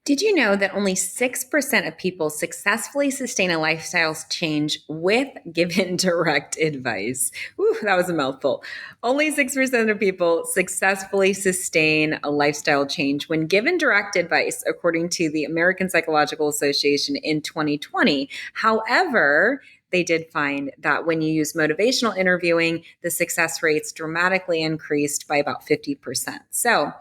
Did you know that only 6% of people successfully sustain a lifestyle change with given direct advice? Ooh, that was a mouthful. Only 6% of people successfully sustain a lifestyle change when given direct advice, according to the American Psychological Association in 2020. However, they did find that when you use motivational interviewing, the success rates dramatically increased by about 50%. So,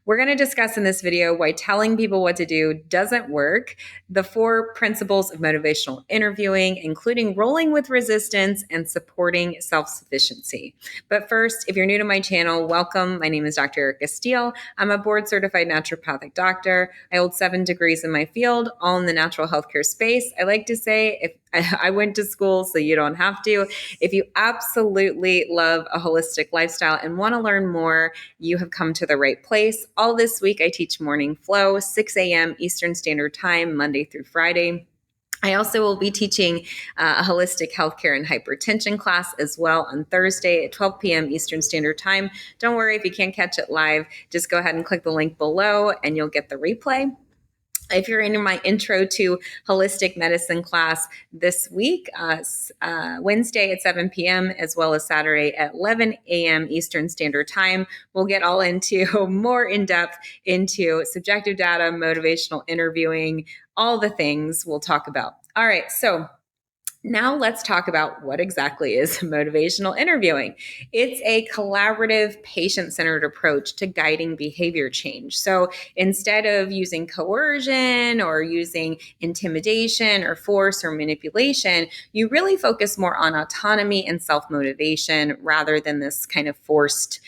we're going to discuss in this video why telling people what to do doesn't work, the 4 principles of motivational interviewing, including rolling with resistance and supporting self-sufficiency. But first, if you're new to my channel, welcome. My name is Dr. Erica Steele. I'm a board-certified naturopathic doctor. I hold 7 degrees in my field, all in the natural healthcare space. I like to say, if I went to school, so you don't have to. If you absolutely love a holistic lifestyle and want to learn more, you have come to the right place. All this week, I teach Morning Flow, 6 a.m. Eastern Standard Time, Monday through Friday. I also will be teaching a holistic healthcare and hypertension class as well on Thursday at 12 p.m. Eastern Standard Time. Don't worry if you can't catch it live, just go ahead and click the link below and you'll get the replay. If you're in my intro to holistic medicine class this week, Wednesday at 7 p.m. as well as Saturday at 11 a.m. Eastern Standard Time, we'll get all into more in depth into subjective data, motivational interviewing, all the things we'll talk about. All right, so now let's talk about what exactly is motivational interviewing. It's a collaborative, patient-centered approach to guiding behavior change. So instead of using coercion or using intimidation or force or manipulation, you really focus more on autonomy and self-motivation rather than this kind of forced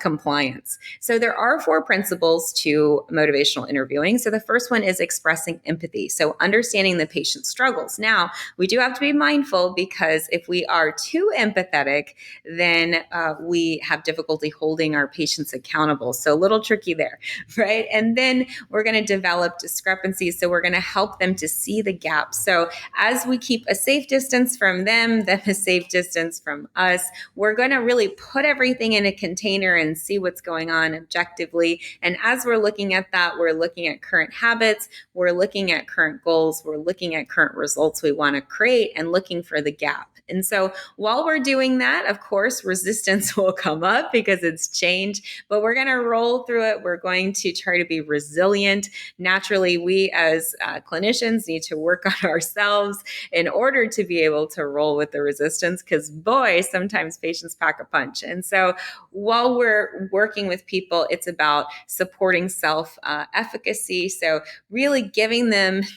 compliance. So there are 4 principles to motivational interviewing. So the first one is expressing empathy. So understanding the patient's struggles. Now, we do have to be mindful because if we are too empathetic, then we have difficulty holding our patients accountable. So a little tricky there, right? And then we're going to develop discrepancies. So we're going to help them to see the gaps. So as we keep a safe distance from them a safe distance from us, we're going to really put everything in a container and see what's going on objectively. And as we're looking at that, we're looking at current habits, we're looking at current goals, we're looking at current results we want to create and looking for the gap. And so while we're doing that, of course, resistance will come up because it's change, but we're going to roll through it. We're going to try to be resilient. Naturally, we as clinicians need to work on ourselves in order to be able to roll with the resistance because, boy, sometimes patients pack a punch. And so while we're working with people, it's about supporting self-efficacy. So really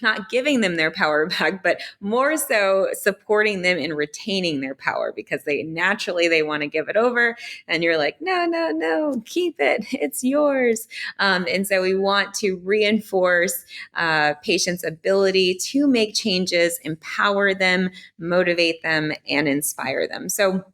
not giving them their power back, but more so supporting them in retaining their power because they want to give it over. And you're like, no, keep it. It's yours. And so we want to reinforce patients' ability to make changes, empower them, motivate them, and inspire them. So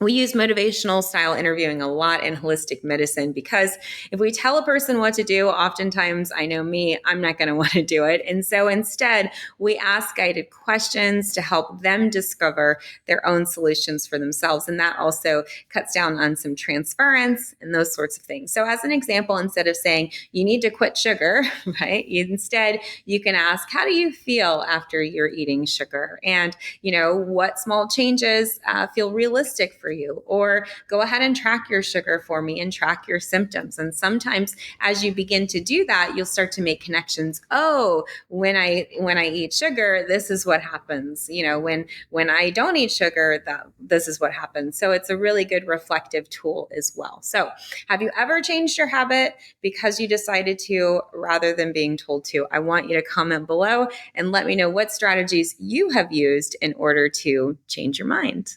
we use motivational style interviewing a lot in holistic medicine because if we tell a person what to do, oftentimes, I know me, I'm not going to want to do it. And so instead, we ask guided questions to help them discover their own solutions for themselves. And that also cuts down on some transference and those sorts of things. So as an example, instead of saying you need to quit sugar, right? Instead, you can ask, how do you feel after you're eating sugar? And, what small changes feel realistic for you, or go ahead and track your sugar for me and track your symptoms. And sometimes as you begin to do that, you'll start to make connections. Oh, when I eat sugar, this is what happens. When I don't eat sugar, this is what happens. So it's a really good reflective tool as well. So have you ever changed your habit because you decided to rather than being told to? I want you to comment below and let me know what strategies you have used in order to change your mind.